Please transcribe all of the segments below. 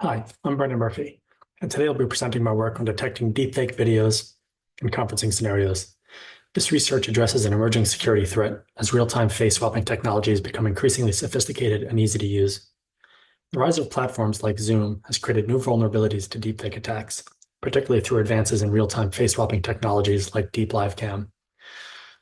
Hi, I'm Brendan Murphy, and today I'll be presenting my work on detecting deepfake videos in conferencing scenarios. This research addresses an emerging security threat as real-time face swapping technologies become increasingly sophisticated and easy to use. The rise of platforms like Zoom has created new vulnerabilities to deepfake attacks, particularly through advances in real-time face swapping technologies like Deep Live Cam.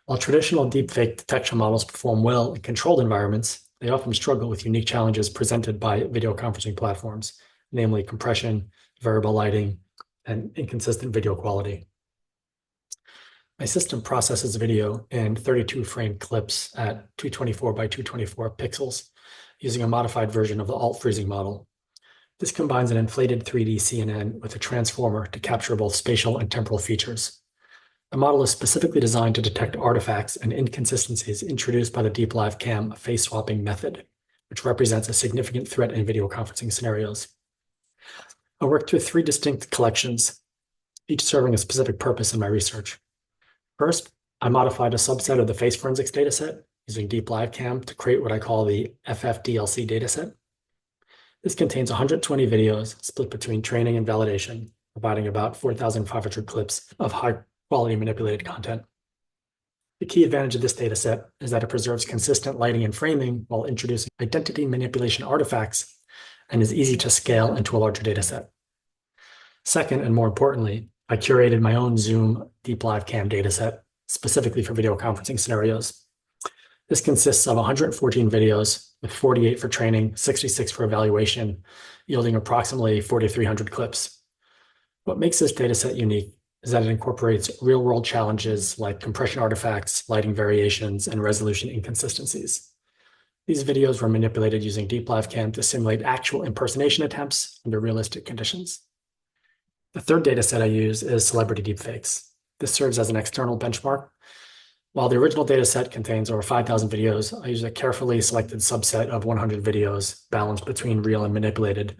While traditional deepfake detection models perform well in controlled environments, they often struggle with unique challenges presented by video conferencing platforms, namely compression, variable lighting, and inconsistent video quality. My system processes video in 32 frame clips at 224 by 224 pixels using a modified version of the AltFreezing model. This combines an inflated 3D CNN with a transformer to capture both spatial and temporal features. The model is specifically designed to detect artifacts and inconsistencies introduced by the Deep Live Cam face swapping method, which represents a significant threat in video conferencing scenarios. I worked through three distinct collections, each serving a specific purpose in my research. First, I modified a subset of the face forensics dataset using Deep Live Cam to create what I call the FFDLC dataset. This contains 120 videos split between training and validation, providing about 4,500 clips of high-quality manipulated content. The key advantage of this dataset is that it preserves consistent lighting and framing while introducing identity manipulation artifacts and is easy to scale into a larger dataset. Second, and more importantly, I curated my own Zoom Deep Live Cam dataset specifically for video conferencing scenarios. This consists of 114 videos with 48 for training, 66 for evaluation, yielding approximately 4,300 clips. What makes this dataset unique is that it incorporates real-world challenges like compression artifacts, lighting variations, and resolution inconsistencies. These videos were manipulated using Deep Live Cam to simulate actual impersonation attempts under realistic conditions. The third dataset I use is celebrity deepfakes. This serves as an external benchmark. While the original dataset contains over 5,000 videos, I use a carefully selected subset of 100 videos balanced between real and manipulated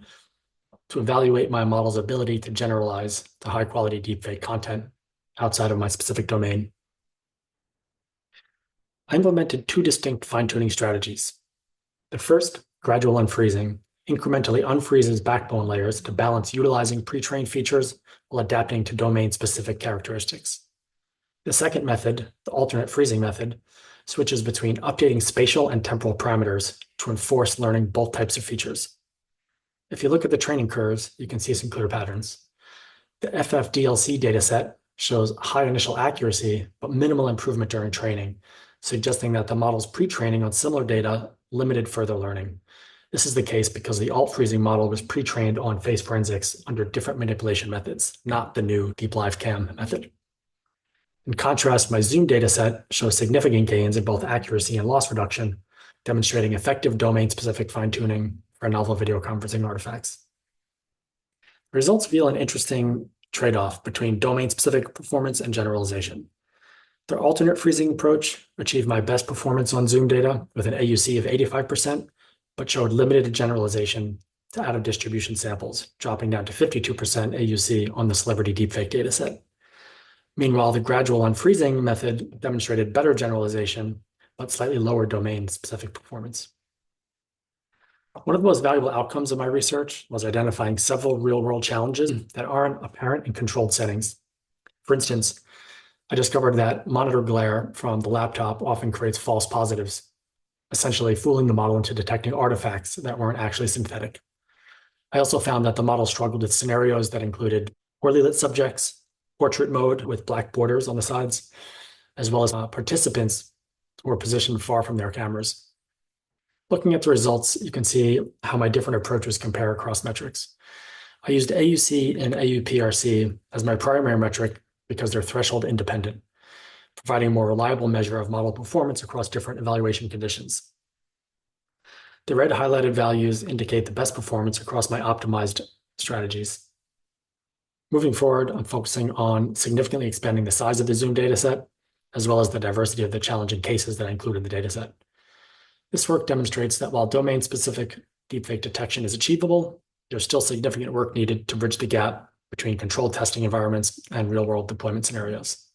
to evaluate my model's ability to generalize to high-quality deepfake content outside of my specific domain. I implemented two distinct fine-tuning strategies. The first, gradual unfreezing, incrementally unfreezes backbone layers to balance utilizing pre-trained features while adapting to domain-specific characteristics. The second method, the alternate freezing method, switches between updating spatial and temporal parameters to enforce learning both types of features. If you look at the training curves, you can see some clear patterns. The FFDLC dataset shows high initial accuracy, but minimal improvement during training, suggesting that the model's pre-training on similar data limited further learning. This is the case because the AltFreezing model was pre-trained on face forensics under different manipulation methods, not the new Deep Live Cam method. In contrast, my Zoom dataset shows significant gains in both accuracy and loss reduction, demonstrating effective domain-specific fine-tuning for novel video conferencing artifacts. The results reveal an interesting trade-off between domain-specific performance and generalization. The alternate freezing approach achieved my best performance on Zoom data with an AUC of 85%, but showed limited generalization to out-of-distribution samples, dropping down to 52% AUC on the celebrity deepfake dataset. Meanwhile, the gradual unfreezing method demonstrated better generalization, but slightly lower domain-specific performance. One of the most valuable outcomes of my research was identifying several real-world challenges that aren't apparent in controlled settings. For instance, I discovered that monitor glare from the laptop often creates false positives, essentially fooling the model into detecting artifacts that weren't actually synthetic. I also found that the model struggled with scenarios that included poorly lit subjects, portrait mode with black borders on the sides, as well as participants who were positioned far from their cameras. Looking at the results, you can see how my different approaches compare across metrics. I used AUC and AUPRC as my primary metric because they're threshold independent, providing a more reliable measure of model performance across different evaluation conditions. The red highlighted values indicate the best performance across my optimized strategies. Moving forward, I'm focusing on significantly expanding the size of the Zoom dataset, as well as the diversity of the challenging cases that I include in the dataset. This work demonstrates that while domain-specific deepfake detection is achievable, there's still significant work needed to bridge the gap between controlled testing environments and real-world deployment scenarios.